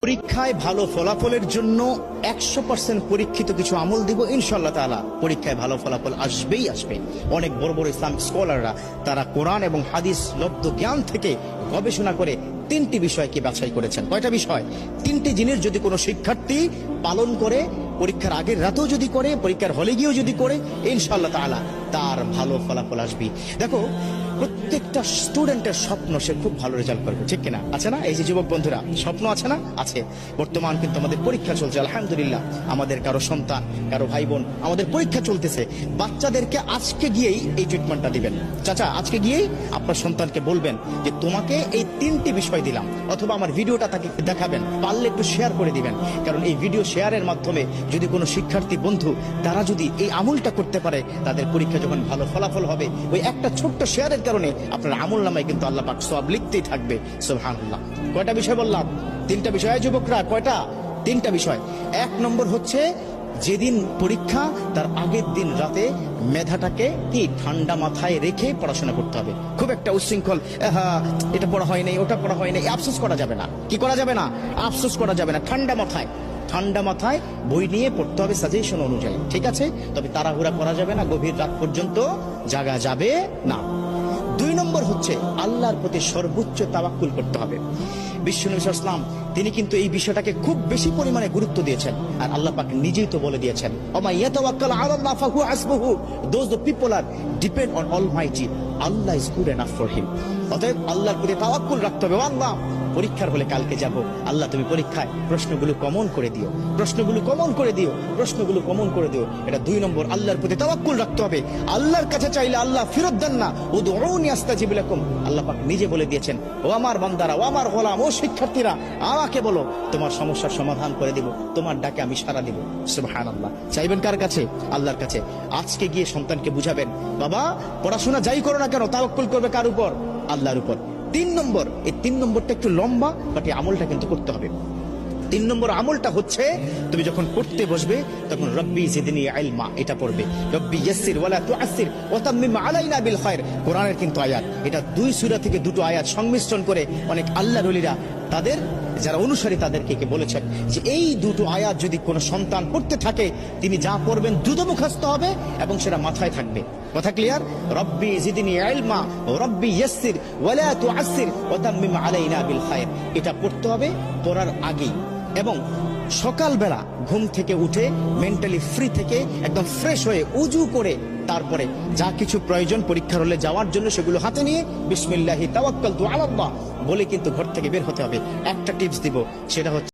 পরীক্ষায় ভালো ফলাফলের জন্য 100% পরীক্ষিত কিছু আমল দিব ইনশাআল্লাহ তাআলা। পরীক্ষায় ভালো ফলাফল আসবেই আসবে। অনেক বড় বড় ইসলামিক স্কলাররা তারা কোরআন এবং হাদিস লব্ধ জ্ঞান থেকে গবেষণা করে 3টি বিষয়কে বাছাই করেছেন। কয়টা বিষয়? 3টি জিনিস যদি কোনো শিক্ষার্থী পালন করে, পরীক্ষার আগের রাতেও যদি করে, পরীক্ষার হলে গিয়েও যদি করে, ইনশাআল্লাহ তাআলা তার ভালো ফলাফল আসবে। দেখো, প্রত্যেকটা স্টুডেন্টের স্বপ্ন সে খুব ভালো রেজাল্ট করবে, ঠিক কিনা? আছে না? এই যে যুবক বন্ধুরা, স্বপ্ন আছে না? আছে। বর্তমান কিন্তু আমাদের পরীক্ষা চলছে, আলহামদুলিল্লাহ। আমাদের কারো সন্তান, কারো ভাই বোন, আমাদের পরীক্ষা চলতেছে। বাচ্চাদেরকে আজকে গিয়েই এই ট্রিটমেন্টটা দিবেন। চাচা, আজকে গিয়েই আপনার সন্তানকে বলবেন যে তোমাকে এই 3টি বিষয় দিলাম, অথবা আমার ভিডিওটা তাকে দেখাবেন, পারলে একটু শেয়ার করে দিবেন। কারণ এই ভিডিও শেয়ারের মাধ্যমে যদি কোনো শিক্ষার্থী বন্ধু তারা যদি এই আমলটা করতে পারে, তাদের পরীক্ষা যখন ভালো ফলাফল হবে, ওই একটা ছোট্ট শেয়ারের কারণে আপনার আমল নামায় কিন্তু আল্লাহ পাক সওয়াব লিখতেই থাকবে। সুবহানাল্লাহ। কয়টা বিষয় বললাম? 3টা বিষয়। যুবকরা, কয়টা? 3টা বিষয়। 1 নম্বর হচ্ছে, যেদিন পরীক্ষা তার আগের দিন রাতে মেধাটাকে কি ঠান্ডা মাথায় রেখে পড়াশোনা করতে হবে। খুব একটা উচ্ছৃঙ্খল, এটা পড়া হয় নাই, ওটা পড়া হয় নাই, আফসোস করা যাবে না। কি করা যাবে না? আফসোস করা যাবে না। ঠান্ডা মাথায় বই নিয়ে পড়তে হবে সাজেশন অনুযায়ী, ঠিক আছে? তবে তাড়াহুড়া করা যাবে না, গভীর রাত পর্যন্ত জাগা যাবে না। 2 নম্বর হচ্ছে, আল্লাহর প্রতি সর্বোচ্চ তাওয়াক্কুল করতে হবে। বিশ্বনবী সাল্লাল্লাহু আলাইহি ওয়াসাল্লাম তিনি কিন্তু এই বিষয়টাকে খুব বেশি পরিমাণে গুরুত্ব দিয়েছেন। আর আল্লাহ পাক নিজেই তো বলে দিয়েছেন, ওমা ইয়াতাওয়াক্কাল আলাল্লাহ ফাহুয়া হাসবুহু। Those the people are depend on almighty, Allah is good enough for him. অতএব আল্লাহর প্রতি তাওয়াক্কুল রাখতে হবে। আল্লাহ, পরীক্ষার হলে কালকে যাব, আল্লাহ তুমি পরীক্ষায় প্রশ্নগুলো কমন করে দিও, প্রশ্নগুলো কমন করে দিও, প্রশ্নগুলো কমন করে দিও। এটা 2 নম্বর। আল্লাহর প্রতি তাওয়াক্কুল রাখতে হবে। আল্লাহর কাছে চাইলে আল্লাহ ফেরত দেন না। উদউনি আস্তাজিব লাকুম। আল্লাহ পাক নিজে বলে দিয়েছেন, ও আমার বান্দারা, ও আমার গোলাম, ও শিক্ষার্থীরা, আমাকে বলো, তোমার সমস্যার সমাধান করে দিব, তোমার ডাকে আমি সাড়া দিব। সুবহানাল্লাহ। চাইবেন কার কাছে? আল্লাহর কাছে। আজকে গিয়ে সন্তানকে বুঝাবেন, বাবা পড়াশোনা যাই করো না কেন, তাওয়াক্কুল করবে কার উপর? আল্লাহর উপর। 3 নম্বর, এই 3 নম্বরটা একটু লম্বা, বাট এই আমলটা কিন্তু করতে হবে। 3 নম্বর আমলটা হচ্ছে, তুমি যখন পড়তে বসবে তখন রব্বি জিদনি ইলমা এটা পড়বে। রব্বি ইয়াসসির ওয়ালা তুআসসির ওয়া তাম্মিম আলাইনা বিল খায়র। কোরআনের কিন্তু আয়াত, এটা 2 সূরা থেকে 2টো আয়াত সংমিশ্রণ করে অনেক আল্লাহর ওলিরা তাদের যারা অনুসারী তাদেরকে বলেছেন যে এই 2টো আয়াত যদি কোনো সন্তান পড়তে থাকে, তিনি যা পড়বেন দ্রুত মুখস্থ হবে এবং সেটা মাথায় থাকবে। কথা ক্লিয়ার? রব্বি জিদনি ইলমা রব্বি ইয়াসসির ওয়ালা তুআসসির ওয়া তাম্মিম আলাইনা বিল খায়র। এটা পড়তে হবে পড়ার আগেই, এবং সকালবেলা ঘুম থেকে উঠে মেন্টালি ফ্রি থেকে একদম ফ্রেশ হয়ে উজু করে তারপরে যা কিছু প্রয়োজন পরীক্ষার হলে যাওয়ার জন্য সেগুলো হাতে নিয়ে বিসমিল্লাহি তাওয়াক্কালতু আলাল্লাহ বলে কিন্তু ঘর থেকে বের হতে হবে। একটা টিপস দিব, সেটা হচ্ছে